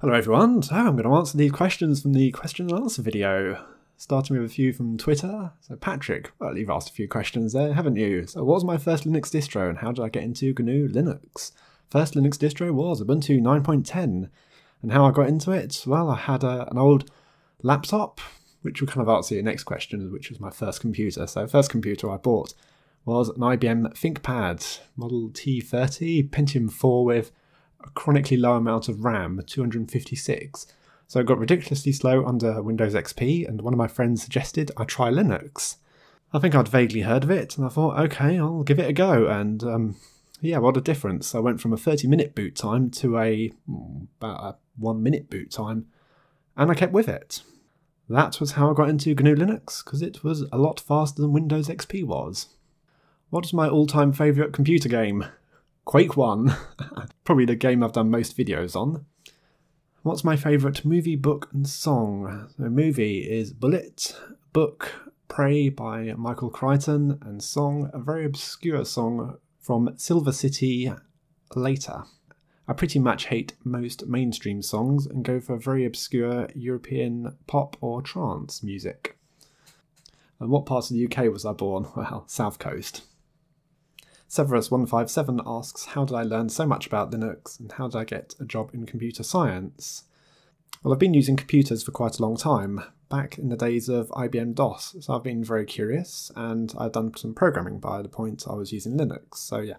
Hello everyone, so I'm going to answer these questions from the question and answer video, starting with a few from Twitter. So Patrick, well, you've asked a few questions there, haven't you? So what was my first Linux distro and how did I get into GNU Linux? First Linux distro was Ubuntu 9.10, and how I got into it? Well, I had an old laptop, which will kind of answer your next question, which was my first computer. So first computer I bought was an IBM ThinkPad, Model T30, Pentium 4 with a chronically low amount of RAM, 256. So it got ridiculously slow under Windows XP, and one of my friends suggested I try Linux. I think I'd vaguely heard of it, and I thought, okay, I'll give it a go, and yeah, what a difference. I went from a 30-minute boot time to about a 1-minute boot time, and I kept with it. That was how I got into GNU Linux, because it was a lot faster than Windows XP was. What is my all-time favourite computer game? Quake 1. Probably the game I've done most videos on. What's my favourite movie, book and song? The movie is Bullet, book Prey by Michael Crichton, and song, a very obscure song from Silver City Later. I pretty much hate most mainstream songs and go for very obscure European pop or trance music. And what parts of the UK was I born? Well, South Coast. Severus157 asks, how did I learn so much about Linux and how did I get a job in computer science? Well, I've been using computers for quite a long time, back in the days of IBM DOS, so I've been very curious and I've done some programming by the point I was using Linux. So yeah,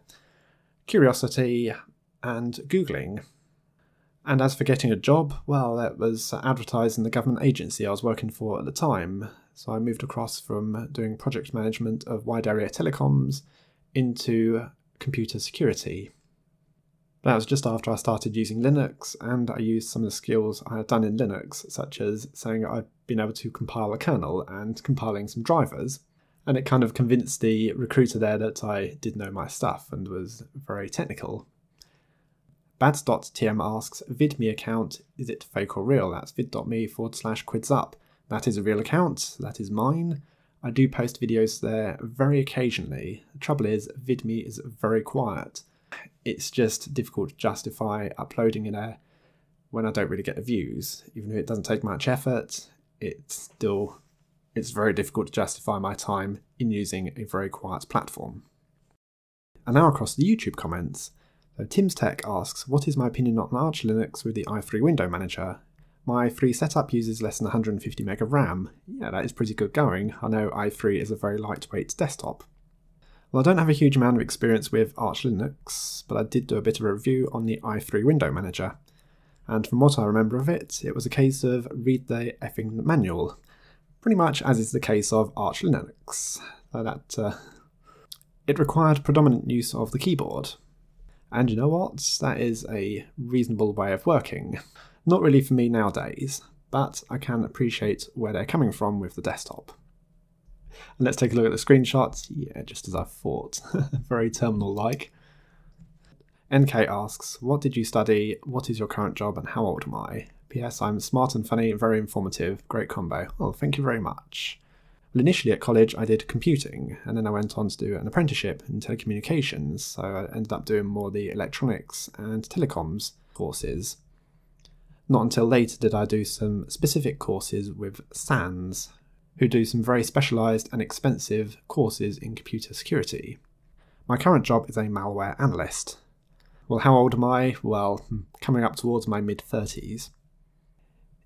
curiosity and Googling. And as for getting a job, well, it was advertised in the government agency I was working for at the time. So I moved across from doing project management of wide area telecoms into computer security. That was just after I started using Linux, and I used some of the skills I had done in Linux, such as saying I've been able to compile a kernel and compiling some drivers, and it kind of convinced the recruiter there that I did know my stuff and was very technical. Bads.tm asks, VidMe account, is it fake or real? That's vid.me/quidsup. That is a real account, that is mine. I do post videos there very occasionally. The trouble is, VidMe is very quiet. It's just difficult to justify uploading it there when I don't really get the views. Even if it doesn't take much effort, it's very difficult to justify my time in using a very quiet platform. And now across the YouTube comments. So Tim's Tech asks, what is my opinion on Arch Linux with the i3 window manager? My free setup uses less than 150 meg of RAM. Yeah, that is pretty good going. I know i3 is a very lightweight desktop. Well, I don't have a huge amount of experience with Arch Linux, but I did do a bit of a review on the i3 window manager. And from what I remember of it, it was a case of read the effing manual. Pretty much as is the case of Arch Linux. So that it required predominant use of the keyboard. And you know what? That is a reasonable way of working. Not really for me nowadays, but I can appreciate where they're coming from with the desktop. And let's take a look at the screenshots. Yeah, just as I thought. Very terminal-like. NK asks, what did you study, what is your current job, and how old am I? PS, I'm smart and funny, very informative, great combo. Oh, thank you very much. Well, initially at college I did computing, and then I went on to do an apprenticeship in telecommunications, so I ended up doing more the electronics and telecoms courses. Not until later did I do some specific courses with SANS, who do some very specialised and expensive courses in computer security. My current job is a malware analyst. Well, how old am I? Well, coming up towards my mid-30s.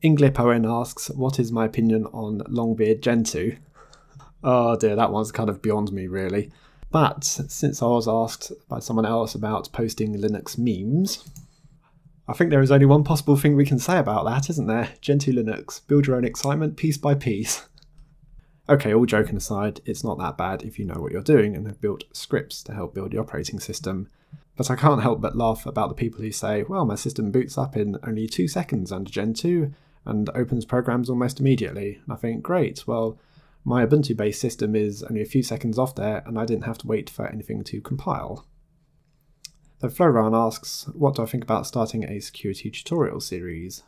Inglip asks, what is my opinion on Longbeard Gentoo? Oh dear, that one's kind of beyond me really. But since I was asked by someone else about posting Linux memes, I think there is only one possible thing we can say about that, isn't there? Gentoo Linux, build your own excitement piece by piece. Okay, all joking aside, it's not that bad if you know what you're doing and have built scripts to help build the operating system. But I can't help but laugh about the people who say, well, my system boots up in only 2 seconds under Gentoo and opens programs almost immediately. And I think, great, well, my Ubuntu-based system is only a few seconds off there and I didn't have to wait for anything to compile. So Flowrun asks, what do I think about starting a security tutorial series?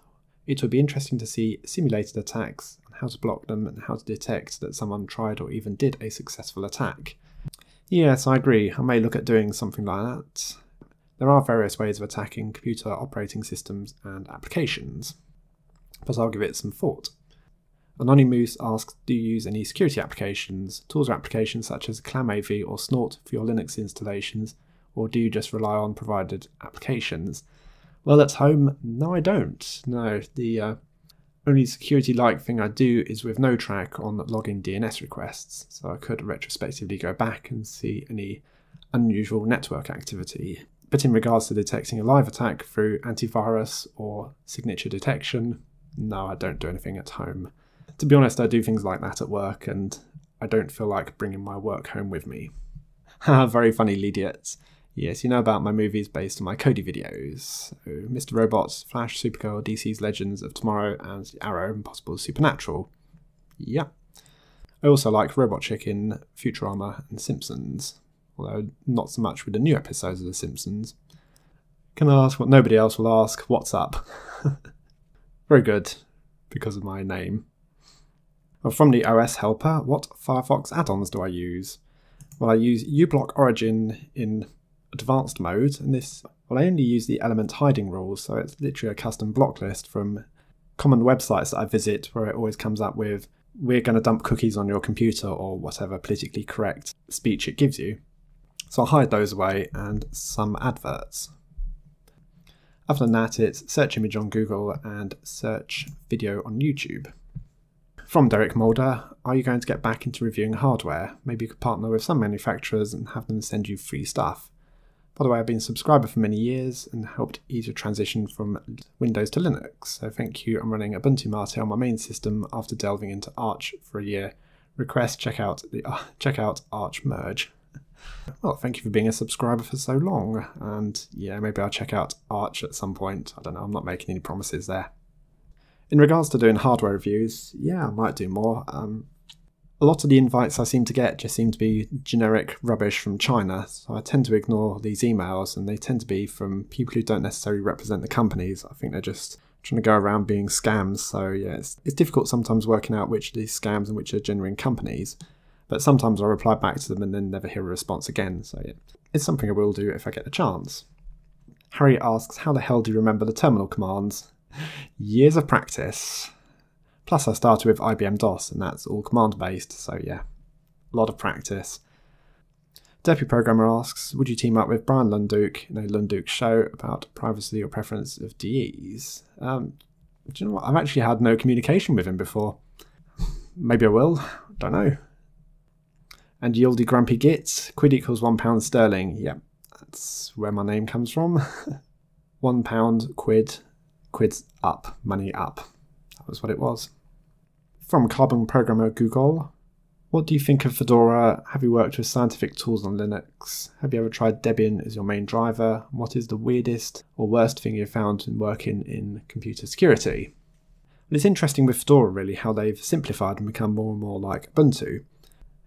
It would be interesting to see simulated attacks, and how to block them, and how to detect that someone tried or even did a successful attack. Yes, I agree. I may look at doing something like that. There are various ways of attacking computer operating systems and applications, but I'll give it some thought. Anonymous asks, do you use any security applications, tools or applications such as ClamAV or Snort for your Linux installations, or do you just rely on provided applications? Well, at home, no I don't. No, the only security-like thing I do is with NoTrack on login DNS requests, so I could retrospectively go back and see any unusual network activity. But in regards to detecting a live attack through antivirus or signature detection, no, I don't do anything at home. To be honest, I do things like that at work, and I don't feel like bringing my work home with me. Haha, very funny, Lidiots. Yes, you know about my movies based on my Kodi videos. So, Mr. Robot, Flash, Supergirl, DC's Legends of Tomorrow, and Arrow, Impossible Supernatural. Yeah. I also like Robot Chicken, Futurama, and Simpsons, although not so much with the new episodes of The Simpsons. Can I ask what nobody else will ask? What's up? Very good, because of my name. Well, from the OS helper, what Firefox add-ons do I use? Well, I use uBlock Origin in advanced mode, and I only use the element hiding rules, so it's literally a custom block list from common websites that I visit where it always comes up with, we're going to dump cookies on your computer, or whatever politically correct speech it gives you. So I'll hide those away, and some adverts. Other than that, it's search image on Google and search video on YouTube. From Derek Mulder, are you going to get back into reviewing hardware? Maybe you could partner with some manufacturers and have them send you free stuff. By the way, I've been a subscriber for many years and helped ease your transition from Windows to Linux, so thank you. I'm running Ubuntu Mate on my main system after delving into Arch for a year. Request check out Arch Merge. Well, thank you for being a subscriber for so long, and yeah, maybe I'll check out Arch at some point. I don't know, I'm not making any promises there. In regards to doing hardware reviews, yeah, I might do more. A lot of the invites I seem to get just seem to be generic rubbish from China, so I tend to ignore these emails, and they tend to be from people who don't necessarily represent the companies. I think they're just trying to go around being scams, so yeah, it's difficult sometimes working out which are these scams and which are genuine companies, but sometimes I reply back to them and then never hear a response again, so yeah, it's something I will do if I get the chance. Harry asks, how the hell do you remember the terminal commands? Years of practice. Plus I started with IBM DOS, and that's all command-based, so yeah, a lot of practice. Deputy Programmer asks, would you team up with Brian Lunduke in a Lunduke show about privacy or preference of DEs? Do you know what? I've actually had no communication with him before. Maybe I will, don't know. And Yieldy Grumpy Git, quid equals £1 sterling. Yep, that's where my name comes from. £1, quid, quid's up, money up. That was what it was. From Carbon Programmer Google, what do you think of Fedora? Have you worked with scientific tools on Linux? Have you ever tried Debian as your main driver? What is the weirdest or worst thing you've found in working in computer security? And it's interesting with Fedora really how they've simplified and become more and more like Ubuntu.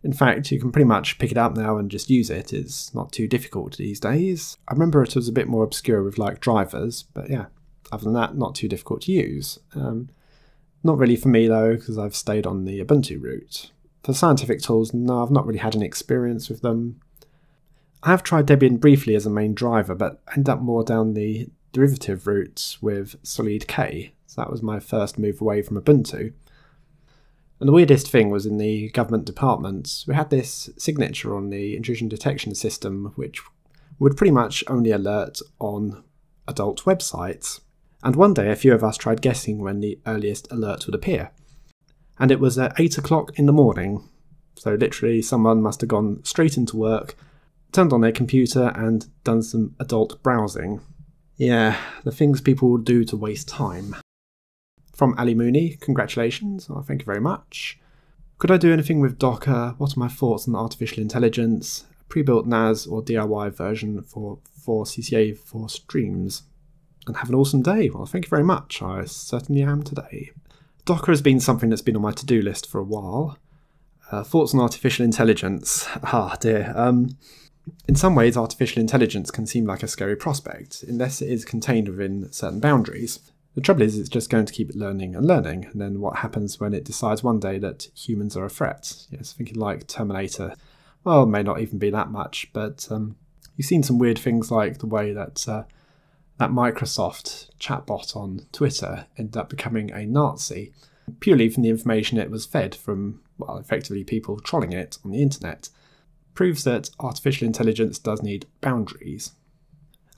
In fact, you can pretty much pick it up now and just use it. It's not too difficult these days. I remember it was a bit more obscure with like drivers, but yeah, other than that, not too difficult to use. Not really for me though, because I've stayed on the Ubuntu route. For scientific tools, no, I've not really had any experience with them. I have tried Debian briefly as a main driver, but ended up more down the derivative route with Solid K. So that was my first move away from Ubuntu. And the weirdest thing was in the government departments, we had this signature on the intrusion detection system, which would pretty much only alert on adult websites. And one day a few of us tried guessing when the earliest alert would appear. And it was at 8 o'clock in the morning. So literally someone must have gone straight into work, turned on their computer and done some adult browsing. Yeah, the things people will do to waste time. From Ali Mooney, congratulations, oh, thank you very much. Could I do anything with Docker? What are my thoughts on artificial intelligence? A pre-built NAS or DIY version for CCA for streams? And have an awesome day. Well, thank you very much. I certainly am today. Docker has been something that's been on my to-do list for a while. Thoughts on artificial intelligence? Ah, dear. In some ways, artificial intelligence can seem like a scary prospect, unless it is contained within certain boundaries. The trouble is, it's just going to keep learning and learning, and then what happens when it decides one day that humans are a threat? Yes, thinking like Terminator. Well, it may not even be that much, but You've seen some weird things like the way that that Microsoft chatbot on Twitter ended up becoming a Nazi, purely from the information it was fed from, well, effectively people trolling it on the internet. Proves that artificial intelligence does need boundaries.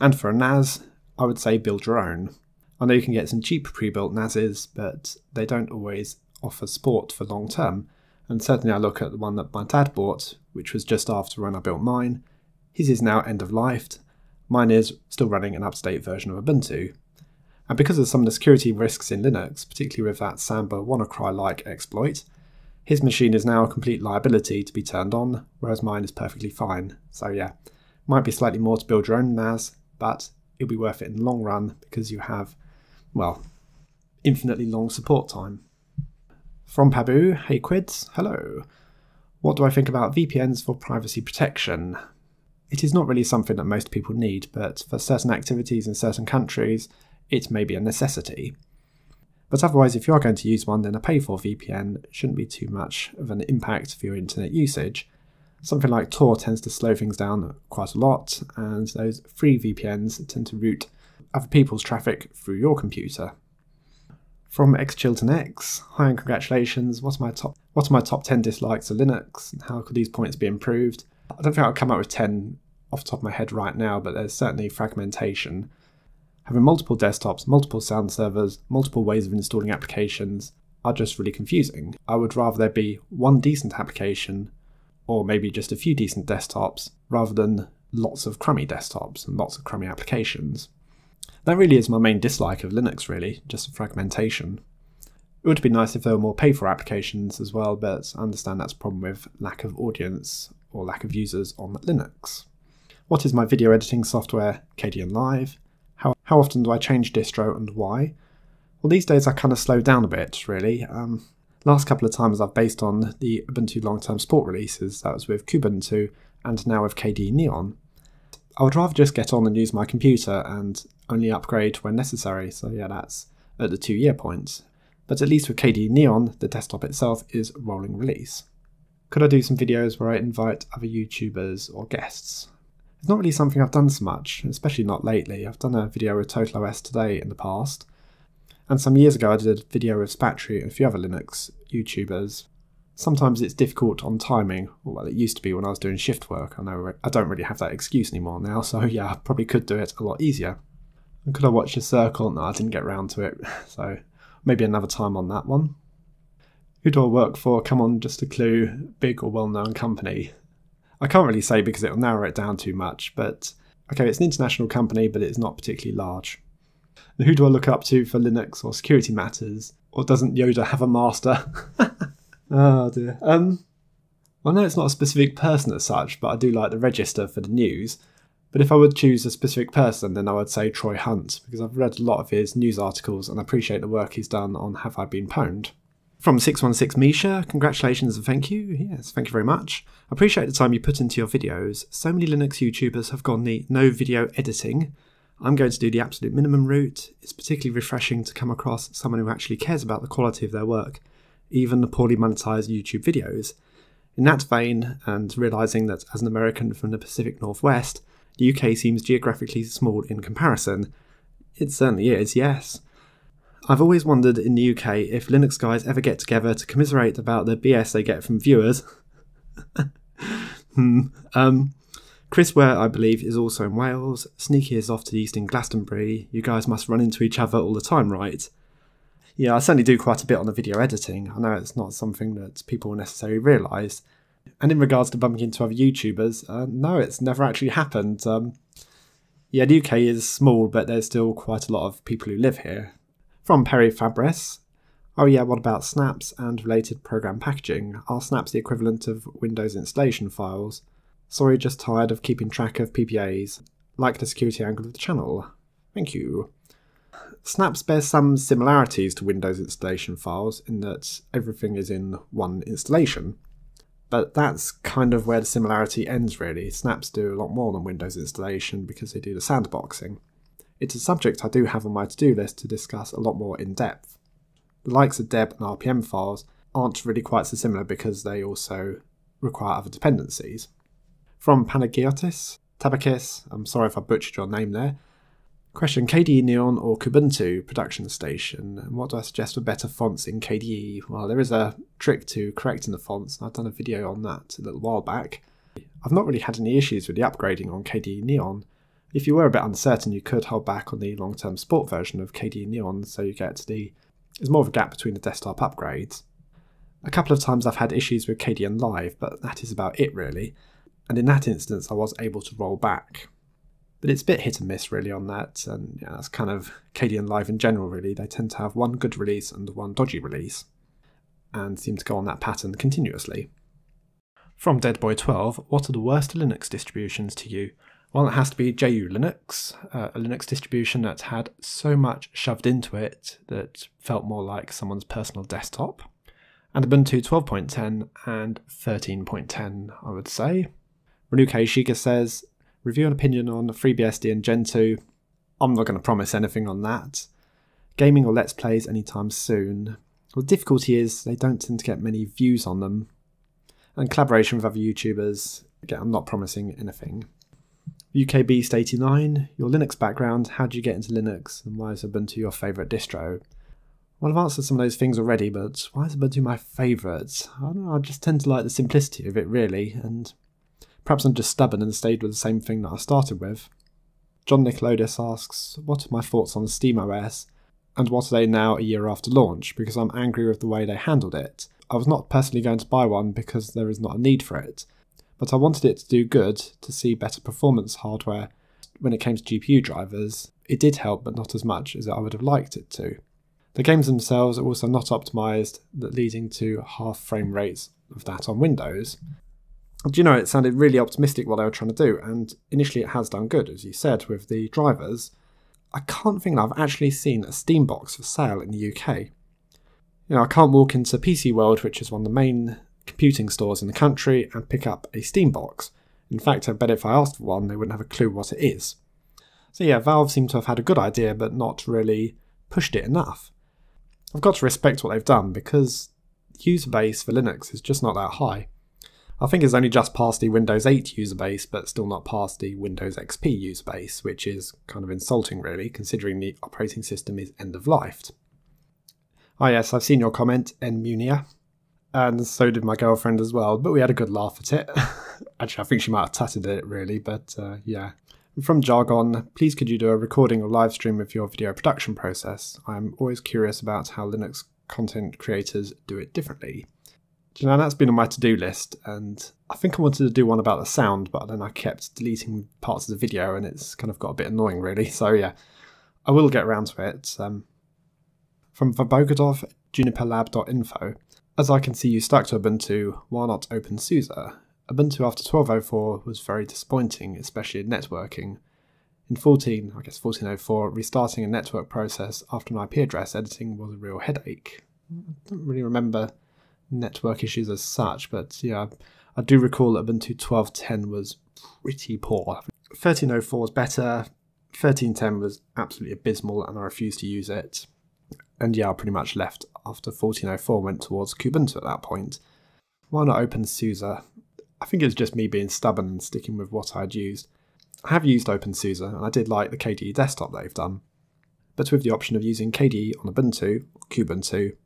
And for a NAS, I would say build your own. I know you can get some cheap pre-built NASs, but they don't always offer support for long term. And certainly I look at the one that my dad bought, which was just after when I built mine. His is now end of life. Mine is still running an up-to-date version of Ubuntu. And because of some of the security risks in Linux, particularly with that Samba WannaCry-like exploit, his machine is now a complete liability to be turned on, whereas mine is perfectly fine. So yeah, might be slightly more to build your own NAS, but it'll be worth it in the long run because you have, well, infinitely long support time. From Pabu, hey Quids, hello. What do I think about VPNs for privacy protection? It is not really something that most people need, but for certain activities in certain countries, it may be a necessity. But otherwise, if you are going to use one, then a pay-for VPN shouldn't be too much of an impact for your internet usage. Something like Tor tends to slow things down quite a lot, and those free VPNs tend to route other people's traffic through your computer. From XChiltonX, hi and congratulations, what are my top 10 dislikes of Linux, and how could these points be improved? I don't think I'll come up with 10 off the top of my head right now, but there's certainly fragmentation. Having multiple desktops, multiple sound servers, multiple ways of installing applications are just really confusing. I would rather there be one decent application, or maybe just a few decent desktops, rather than lots of crummy desktops and lots of crummy applications. That really is my main dislike of Linux, really, just the fragmentation. It would be nice if there were more pay-for applications as well, but I understand that's a problem with lack of audience or lack of users on Linux. What is my video editing software? Kdenlive. How often do I change distro and why? Well, these days I kind of slowed down a bit, really. Last couple of times I've based on the Ubuntu long-term support releases. That was with Kubuntu and now with KDE Neon. I would rather just get on and use my computer and only upgrade when necessary, so yeah, that's at the 2-year point. But at least with KDE Neon, the desktop itself is rolling release. Could I do some videos where I invite other YouTubers or guests? It's not really something I've done so much, especially not lately. I've done a video with TotalOS Today in the past, and some years ago I did a video with Spatry and a few other Linux YouTubers. Sometimes it's difficult on timing, well, it used to be when I was doing shift work. I know I don't really have that excuse anymore now, so yeah, I probably could do it a lot easier. And could I watch The Circle? No, I didn't get round to it, so maybe another time on that one. Who do I work for? Come on, just a clue. Big or well-known company? I can't really say because it'll narrow it down too much, but okay, it's an international company, but it's not particularly large. And who do I look up to for Linux or security matters? Or doesn't Yoda have a master? Oh dear. Well, no, it's not a specific person as such, but I do like the register for the news. But if I would choose a specific person, then I would say Troy Hunt, because I've read a lot of his news articles and I appreciate the work he's done on Have I Been Pwned. From 616 Misha, congratulations and thank you. Yes, thank you very much. I appreciate the time you put into your videos. So many Linux YouTubers have gone the no video editing. I'm going to do the absolute minimum route. It's particularly refreshing to come across someone who actually cares about the quality of their work, even the poorly monetized YouTube videos. In that vein, and realising that as an American from the Pacific Northwest, the UK seems geographically small in comparison. It certainly is, yes. I've always wondered in the UK if Linux guys ever get together to commiserate about the BS they get from viewers. Chris Ware, I believe, is also in Wales. Sneaky is off to the east in Glastonbury. You guys must run into each other all the time, right? Yeah, I certainly do quite a bit on the video editing. I know it's not something that people will necessarily realise. And in regards to bumping into other YouTubers, no, it's never actually happened. Yeah, the UK is small, but there's still quite a lot of people who live here. From Perry Fabres. Oh yeah, what about snaps and related program packaging? Are snaps the equivalent of Windows installation files? Sorry, just tired of keeping track of PPAs. Like the security angle of the channel. Thank you. Snaps bears some similarities to Windows installation files in that everything is in one installation. But that's kind of where the similarity ends really. Snaps do a lot more than Windows installation because they do the sandboxing. It's a subject I do have on my to-do list to discuss a lot more in depth. The likes of deb and RPM files aren't really quite so similar because they also require other dependencies. From Panagiotis, Tabakis, I'm sorry if I butchered your name there. Question, KDE Neon or Kubuntu production station? And what do I suggest for better fonts in KDE? Well, there is a trick to correcting the fonts, and I've done a video on that a little while back. I've not really had any issues with the upgrading on KDE Neon. If you were a bit uncertain, you could hold back on the long-term support version of KDE Neon, so you get there's more of a gap between the desktop upgrades. A couple of times I've had issues with KDN Live, but that is about it really. And in that instance, I was able to roll back. But it's a bit hit and miss really on that, and yeah, that's kind of KDN Live in general really. They tend to have one good release and one dodgy release, and seem to go on that pattern continuously. From Deadboy12, what are the worst Linux distributions to you? Well, it has to be JU Linux, a Linux distribution that had so much shoved into it that felt more like someone's personal desktop. And Ubuntu 12.10 and 13.10, I would say. Renuke Shiga says, review and opinion on FreeBSD and Gentoo. I'm not going to promise anything on that. Gaming or Let's Plays anytime soon. Well, the difficulty is they don't tend to get many views on them. And collaboration with other YouTubers, again, I'm not promising anything. UK Beast 89, your Linux background, how do you get into Linux and why is Ubuntu your favourite distro? Well, I've answered some of those things already, but why is Ubuntu my favourite? I don't know, I just tend to like the simplicity of it really, and perhaps I'm just stubborn and stayed with the same thing that I started with. John Nicolodes asks, what are my thoughts on SteamOS, and what are they now a year after launch, because I'm angry with the way they handled it. I was not personally going to buy one because there is not a need for it, but I wanted it to do good, to see better performance hardware. When it came to GPU drivers, it did help, but not as much as I would have liked it to. The games themselves are also not optimised, leading to half frame rates of that on Windows. Do you know, it sounded really optimistic what they were trying to do, and initially it has done good, as you said, with the drivers. I can't think that I've actually seen a Steambox for sale in the UK. You know, I can't walk into PC World, which is one of the main computing stores in the country, and pick up a Steambox. In fact, I bet if I asked for one, they wouldn't have a clue what it is. So yeah, Valve seem to have had a good idea, but not really pushed it enough. I've got to respect what they've done, because the user base for Linux is just not that high. I think it's only just past the Windows 8 user base, but still not past the Windows XP user base, which is kind of insulting really, considering the operating system is end-of-lifed. Ah yes, I've seen your comment, Enmunia, and so did my girlfriend as well, but we had a good laugh at it. Actually, I think she might have tutted it really, but yeah. From Jargon, please could you do a recording or live stream of your video production process? I'm always curious about how Linux content creators do it differently. Do you know, that's been on my to-do list, and I think I wanted to do one about the sound, but then I kept deleting parts of the video and it's kind of got a bit annoying really, so yeah, I will get around to it. From Vabogadov, juniperlab.info, as I can see you stuck to Ubuntu, why not OpenSUSE? Ubuntu after 12.04 was very disappointing, especially in networking. In 14.04, restarting a network process after an IP address editing was a real headache. I don't really remember network issues as such, but yeah, I do recall that Ubuntu 12.10 was pretty poor. 13.04 was better, 13.10 was absolutely abysmal and I refused to use it. And yeah, I pretty much left after 14.04, went towards Kubuntu at that point. Why not OpenSUSE? I think it's just me being stubborn and sticking with what I'd used. I have used OpenSUSE and I did like the KDE desktop they've done, but with the option of using KDE on Ubuntu, or Kubuntu,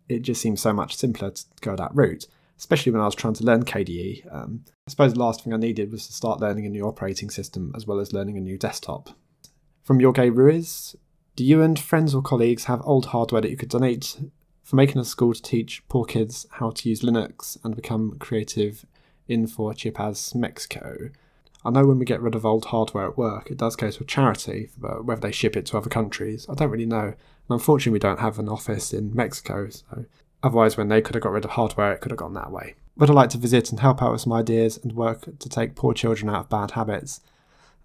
it just seems so much simpler to go that route, especially when I was trying to learn KDE. I suppose the last thing I needed was to start learning a new operating system as well as learning a new desktop. From Jorge Ruiz, do you and friends or colleagues have old hardware that you could donate for making a school to teach poor kids how to use Linux and become creative in for Chiapas, Mexico? I know when we get rid of old hardware at work, it does go to a charity, but whether they ship it to other countries, I don't really know. And unfortunately, we don't have an office in Mexico, so otherwise when they could have got rid of hardware, it could have gone that way. But I'd like to visit and help out with some ideas and work to take poor children out of bad habits.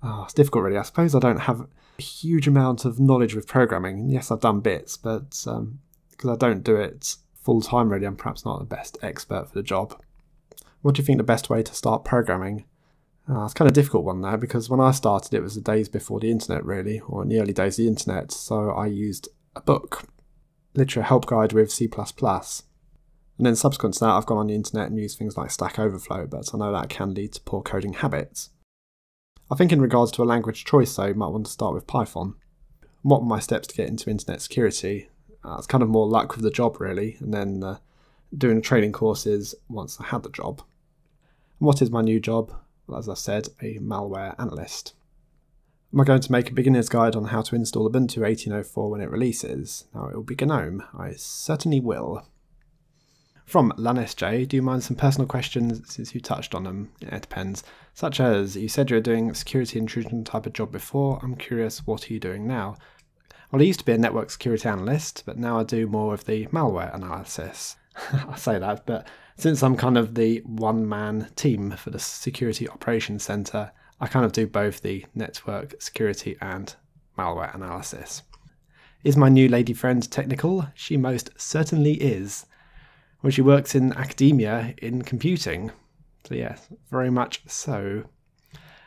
It's difficult really. I suppose I don't have a huge amount of knowledge with programming. Yes, I've done bits, but because I don't do it full time really, I'm perhaps not the best expert for the job. What do you think the best way to start programming? It's kind of a difficult one now, because when I started it was the days before the internet really, or in the early days of the internet, so I used a book, literally a help guide with C++. And then subsequent to that I've gone on the internet and used things like Stack Overflow, but I know that can lead to poor coding habits. I think in regards to a language choice though, you might want to start with Python. What were my steps to get into internet security? It's kind of more luck with the job really, and then doing training courses once I had the job. And what is my new job? Well, as I said, a malware analyst. Am I going to make a beginner's guide on how to install Ubuntu 18.04 when it releases? Now it will be GNOME. I certainly will. From LunSJ, do you mind some personal questions since you touched on them? Yeah, it depends. Such as, you said you were doing a security intrusion type of job before. I'm curious, what are you doing now? Well, I used to be a network security analyst, but now I do more of the malware analysis. I say that, but since I'm kind of the one-man team for the Security Operations Centre, I kind of do both the network security and malware analysis. Is my new lady friend technical? She most certainly is. Well, she works in academia in computing, so yes, very much so.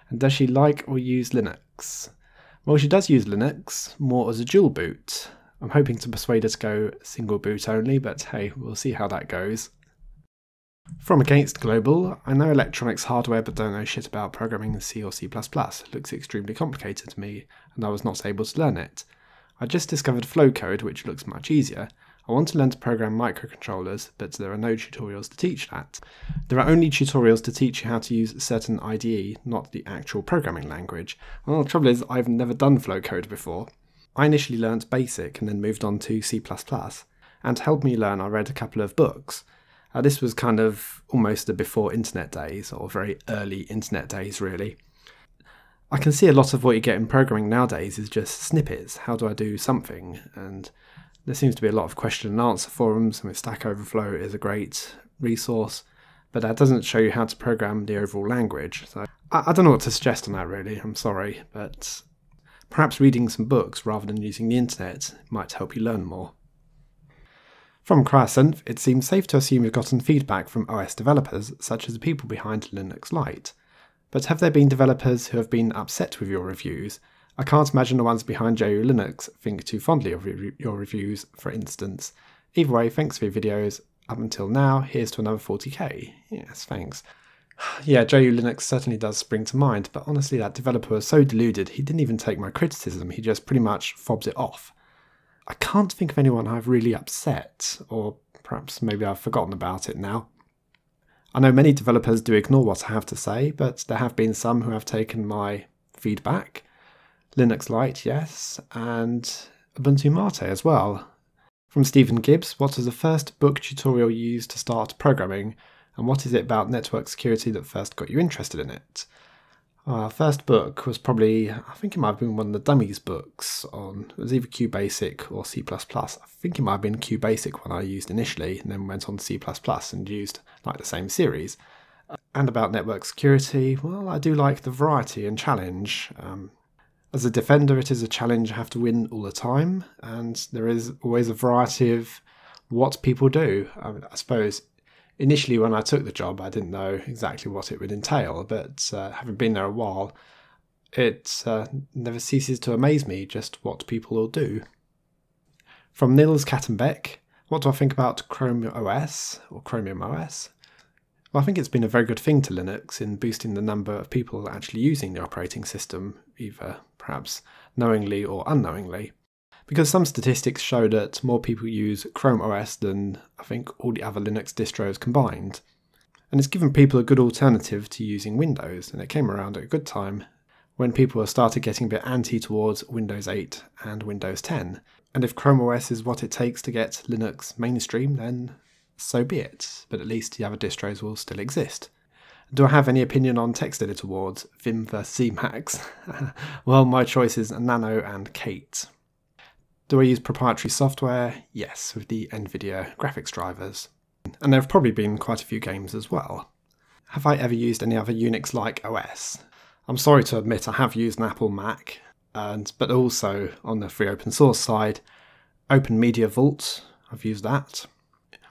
And does she like or use Linux? Well, she does use Linux, more as a dual boot. I'm hoping to persuade her to go single boot only, but hey, we'll see how that goes. From Against Global, I know electronics hardware but don't know shit about programming in C or C++. It looks extremely complicated to me, and I was not able to learn it. I just discovered Flowcode, which looks much easier. I want to learn to program microcontrollers, but there are no tutorials to teach that. There are only tutorials to teach you how to use a certain IDE, not the actual programming language. Well, the trouble is, I've never done Flowcode before. I initially learnt BASIC and then moved on to C++, and to help me learn I read a couple of books. This was kind of almost the before internet days, or very early internet days really. I can see a lot of what you get in programming nowadays is just snippets, how do I do something, and there seems to be a lot of question and answer forums, and with Stack Overflow is a great resource, but that doesn't show you how to program the overall language. So I don't know what to suggest on that really, I'm sorry, but perhaps reading some books rather than using the internet might help you learn more. From Cryosynth, it seems safe to assume you've gotten feedback from OS developers, such as the people behind Linux Lite. But have there been developers who have been upset with your reviews? I can't imagine the ones behind JU Linux think too fondly of your reviews, for instance. Either way, thanks for your videos. Up until now, here's to another 40k. Yes, thanks. Yeah, JU Linux certainly does spring to mind, but honestly that developer was so deluded he didn't even take my criticism, he just pretty much fobs it off. I can't think of anyone I've really upset, or perhaps maybe I've forgotten about it now. I know many developers do ignore what I have to say, but there have been some who have taken my feedback. Linux Lite, yes, and Ubuntu Mate as well. From Stephen Gibbs, what was the first book tutorial you used to start programming, and what is it about network security that first got you interested in it? Our first book was probably, I think it might have been one of the dummies books on, it was either QBasic or C++. I think it might have been QBasic one I used initially, and then went on to C++ and used like the same series. And about network security, well, I do like the variety and challenge. As a defender, it is a challenge you have to win all the time, and there is always a variety of what people do. I suppose initially when I took the job, I didn't know exactly what it would entail, but having been there a while, it never ceases to amaze me just what people will do. From Nils Kattenbeck, what do I think about Chrome OS, or Chromium OS? Well, I think it's been a very good thing to Linux in boosting the number of people actually using the operating system, either perhaps knowingly or unknowingly. Because some statistics show that more people use Chrome OS than I think all the other Linux distros combined. And it's given people a good alternative to using Windows, and it came around at a good time when people started getting a bit anti towards Windows 8 and Windows 10. And if Chrome OS is what it takes to get Linux mainstream, then so be it, but at least the other distros will still exist. Do I have any opinion on text editor wars, Vim vs Emacs? Well, my choices are Nano and Kate. Do I use proprietary software? Yes, with the NVIDIA graphics drivers. And there have probably been quite a few games as well. Have I ever used any other Unix-like OS? I'm sorry to admit I have used an Apple Mac, but also on the free open source side, Open Media Vault, I've used that.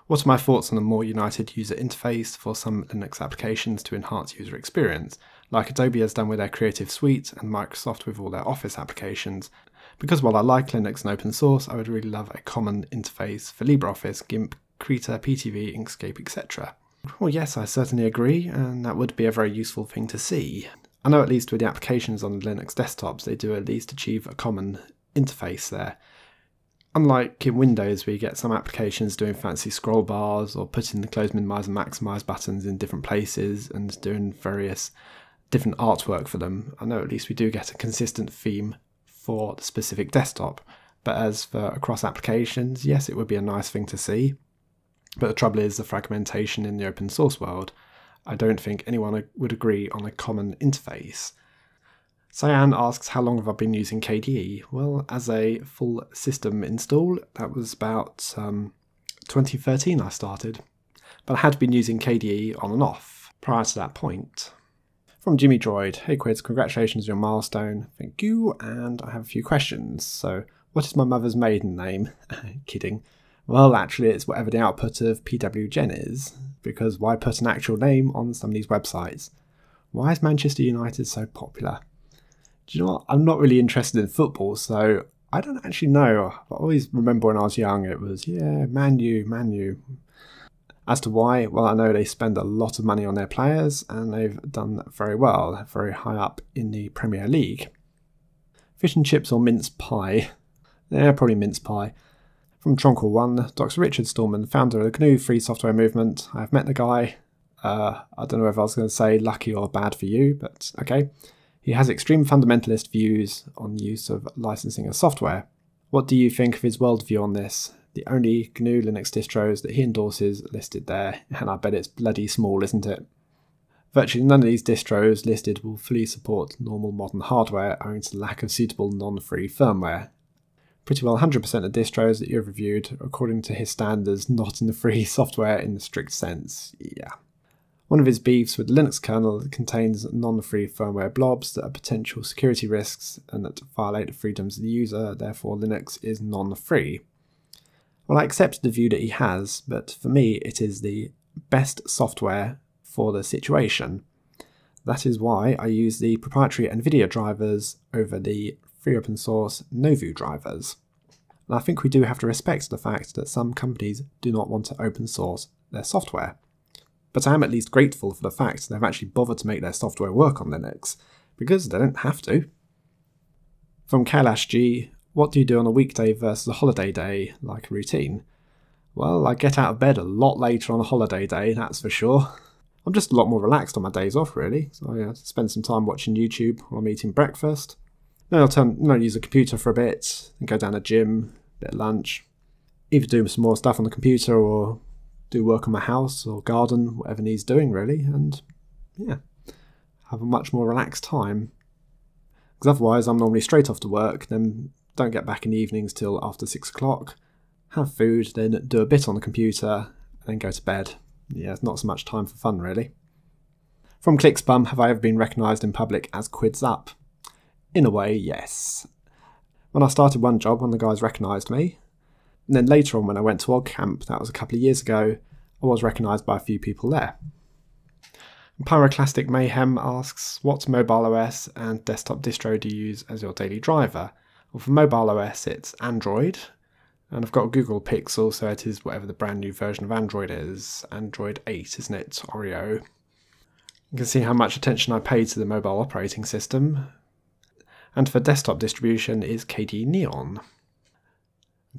What are my thoughts on a more united user interface for some Linux applications to enhance user experience, like Adobe has done with their Creative Suite and Microsoft with all their Office applications? Because while I like Linux and open source, I would really love a common interface for LibreOffice, GIMP, Krita, PTV, Inkscape, etc. Well, yes, I certainly agree, and that would be a very useful thing to see. I know at least with the applications on Linux desktops, they do at least achieve a common interface there. Unlike in Windows, where you get some applications doing fancy scroll bars or putting the close, minimize and maximize buttons in different places and doing various different artwork for them, I know at least we do get a consistent theme for the specific desktop. But as for across applications, yes, it would be a nice thing to see. But the trouble is the fragmentation in the open source world. I don't think anyone would agree on a common interface. Cyan asks, how long have I been using KDE? Well, as a full system install, that was about 2013 I started. But I had been using KDE on and off prior to that point. From Jimmy Droid, hey Quids, congratulations on your milestone. Thank you, and I have a few questions. So, what is my mother's maiden name? Kidding. Well, actually, it's whatever the output of PWGen is, because why put an actual name on some of these websites? Why is Manchester United so popular? Do you know what? I'm not really interested in football, so I don't actually know. I always remember when I was young, it was, yeah, Man U. As to why, well, I know they spend a lot of money on their players, and they've done very well, very high up in the Premier League. Fish and chips or mince pie? Yeah, probably mince pie. From Tronkel1, Dr. Richard Stallman, founder of the GNU Free Software Movement. I've met the guy. I don't know if I was going to say lucky or bad for you, but okay. He has extreme fundamentalist views on the use of licensing of software. What do you think of his worldview on this? The only GNU Linux distros that he endorses listed there, and I bet it's bloody small, isn't it? Virtually none of these distros listed will fully support normal modern hardware owing to the lack of suitable non-free firmware. Pretty well 100% of distros that you've reviewed are according to his standards not in the free software in the strict sense. Yeah. One of his beefs with the Linux kernel contains non-free firmware blobs that are potential security risks and that violate the freedoms of the user, therefore Linux is non-free. Well, I accept the view that he has, but for me it is the best software for the situation. That is why I use the proprietary NVIDIA drivers over the free open source Novu drivers. And I think we do have to respect the fact that some companies do not want to open source their software. But I am at least grateful for the fact they've actually bothered to make their software work on Linux, because they don't have to. From Kailash G, what do you do on a weekday versus a holiday day, like a routine? Well, I get out of bed a lot later on a holiday day, that's for sure. I'm just a lot more relaxed on my days off, really. So I spend some time watching YouTube while I'm eating breakfast. Then I'll use the computer for a bit, and go down to the gym, bit of lunch. Either do some more stuff on the computer or do work on my house or garden, whatever needs doing really, and yeah, have a much more relaxed time. Because otherwise I'm normally straight off to work, then don't get back in the evenings till after 6 o'clock, have food, then do a bit on the computer, and then go to bed. Yeah, it's not so much time for fun really. From Clicksbum, have I ever been recognised in public as Quids Up? In a way, yes. When I started one job, one of the guys recognised me. And then later on when I went to OggCamp, that was a couple of years ago, I was recognised by a few people there. Pyroclastic Mayhem asks, what mobile OS and desktop distro do you use as your daily driver? Well, for mobile OS it's Android, and I've got Google Pixel, so it is whatever the brand new version of Android is. Android 8, isn't it? Oreo. You can see how much attention I pay to the mobile operating system. And for desktop distribution is KDE Neon.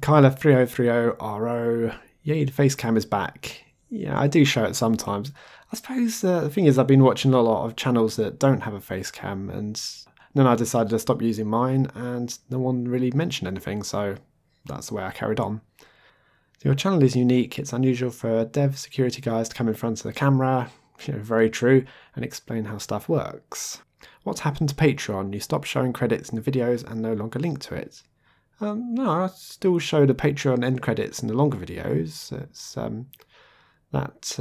Kyla3030RO, yay, the Facecam is back. Yeah, I do show it sometimes. I suppose the thing is I've been watching a lot of channels that don't have a Facecam, and then I decided to stop using mine, and no one really mentioned anything, so that's the way I carried on. Your channel is unique. It's unusual for dev security guys to come in front of the camera, very true, and explain how stuff works. What's happened to Patreon? You stopped showing credits in the videos and no longer link to it. No, I still show the Patreon end credits in the longer videos. It's that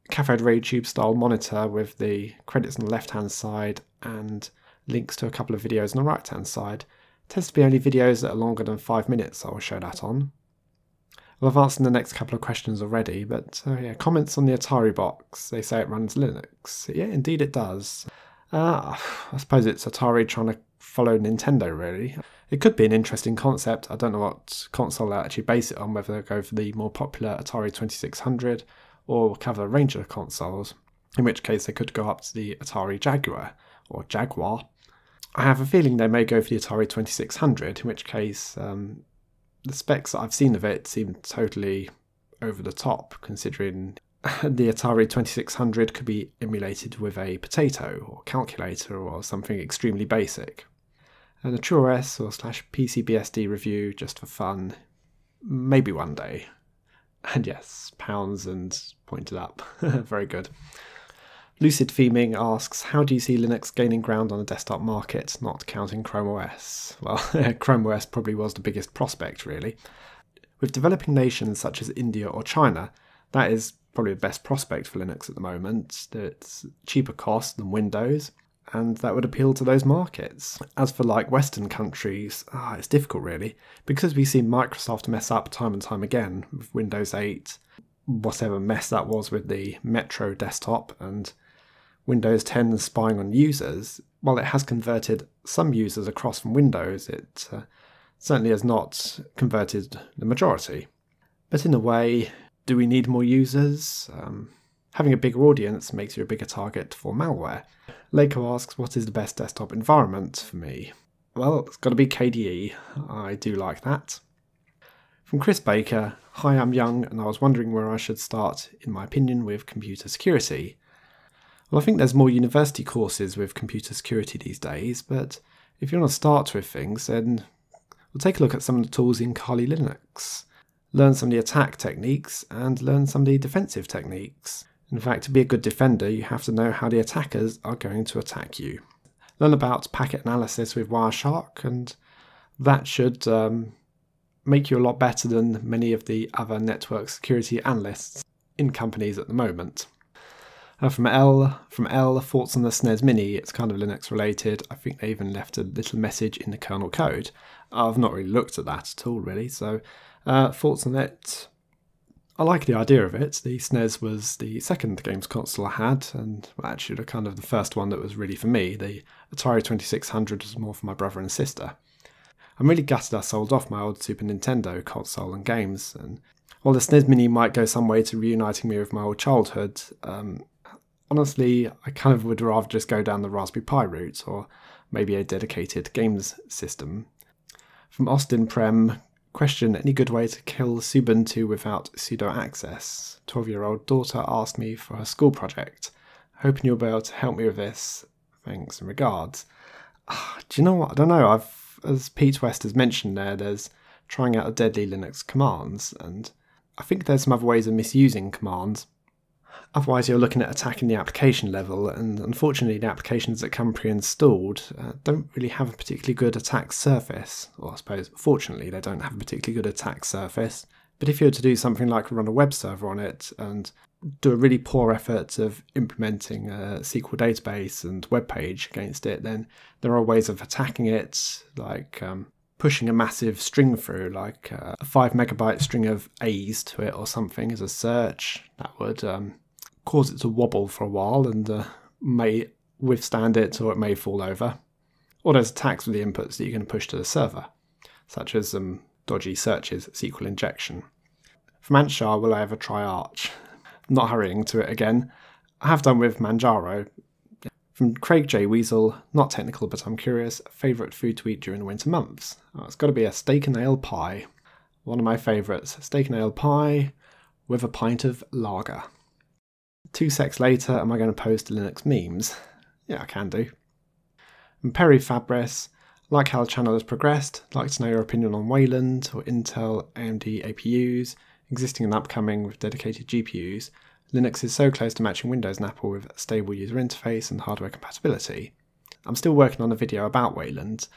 Cathode Ray Tube style monitor with the credits on the left hand side and links to a couple of videos on the right hand side. It tends to be only videos that are longer than 5 minutes I will show that on. Well, I've answered the next couple of questions already, but yeah, comments on the Atari box. They say it runs Linux. Yeah, indeed it does. I suppose it's Atari trying to follow Nintendo, really. It could be an interesting concept. I don't know what console they'll actually base it on, whether they'll go for the more popular Atari 2600 or cover a range of consoles, in which case they could go up to the Atari Jaguar, or Jaguar. I have a feeling they may go for the Atari 2600, in which case the specs that I've seen of it seem totally over the top, considering the Atari 2600 could be emulated with a potato or calculator or something extremely basic. And a TrueOS or /PCBSD review just for fun, maybe one day. And yes, pounds and pointed up. Very good. Lucid Theming asks, how do you see Linux gaining ground on the desktop market, not counting Chrome OS? Well, Chrome OS probably was the biggest prospect, really. With developing nations such as India or China, that is probably the best prospect for Linux at the moment. It's cheaper cost than Windows, and that would appeal to those markets. As for like Western countries, it's difficult really, because we've seen Microsoft mess up time and time again with Windows 8, whatever mess that was with the Metro desktop, and Windows 10 spying on users. While it has converted some users across from Windows, it certainly has not converted the majority. But in a way, do we need more users? Having a bigger audience makes you a bigger target for malware. Leiko asks, what is the best desktop environment for me? Well, it's got to be KDE. I do like that. From Chris Baker, hi, I'm young and I was wondering where I should start, in my opinion, with computer security. Well, I think there's more university courses with computer security these days, but if you want to start with things, then we'll take a look at some of the tools in Kali Linux. Learn some of the attack techniques and learn some of the defensive techniques. In fact, to be a good defender, you have to know how the attackers are going to attack you. Learn about packet analysis with Wireshark, and that should make you a lot better than many of the other network security analysts in companies at the moment. From L, thoughts on the SNES Mini. It's kind of Linux related. I think they even left a little message in the kernel code. I've not really looked at that at all, really. So, thoughts on it. I like the idea of it. The SNES was the second games console I had, and actually kind of the first one that was really for me. The Atari 2600 was more for my brother and sister. I'm really gutted I sold off my old Super Nintendo console and games, and while the SNES Mini might go some way to reuniting me with my old childhood, honestly, I kind of would rather just go down the Raspberry Pi route, or maybe a dedicated games system. From Austin Prem, question, any good way to kill Ubuntu without sudo access? 12-year-old daughter asked me for her school project. Hoping you'll be able to help me with this. Thanks and regards. Do you know what? I don't know. As Pete West has mentioned there's trying out a deadly Linux commands, and I think there's some other ways of misusing commands. Otherwise, you're looking at attacking the application level, and unfortunately the applications that come pre-installed don't really have a particularly good attack surface. Or I suppose, fortunately, they don't have a particularly good attack surface. But if you were to do something like run a web server on it and do a really poor effort of implementing a SQL database and web page against it, then there are ways of attacking it, like pushing a massive string through, like a 5 megabyte string of A's to it or something as a search. That would cause it to wobble for a while and may withstand it, or it may fall over. Or there's attacks with the inputs that you can push to the server, such as dodgy searches, SQL injection. From Anshar, will I ever try Arch? Not hurrying to it again. I have done with Manjaro. From Craig J. Weasel, not technical but I'm curious, favourite food to eat during the winter months? It's got to be a steak and ale pie. One of my favourites, steak and ale pie with a pint of lager. 2 secs later, am I going to post Linux memes? Yeah, I can do. And Perry Fabres, like how the channel has progressed, like to know your opinion on Wayland or Intel AMD APUs, existing and upcoming with dedicated GPUs. Linux is so close to matching Windows and Apple with a stable user interface and hardware compatibility. I'm still working on a video about Wayland.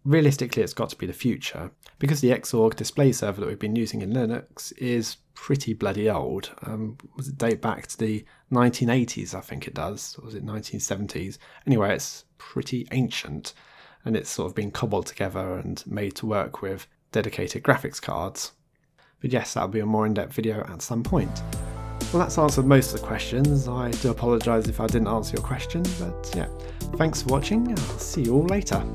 Realistically, it's got to be the future, because the Xorg display server that we've been using in Linux is pretty bloody old. Does it date back to the 1980s, I think it does, or was it 1970s? Anyway, it's pretty ancient, and it's sort of been cobbled together and made to work with dedicated graphics cards. But yes, that'll be a more in-depth video at some point. Well, that's answered most of the questions. I do apologise if I didn't answer your question, but yeah. Thanks for watching, I'll see you all later.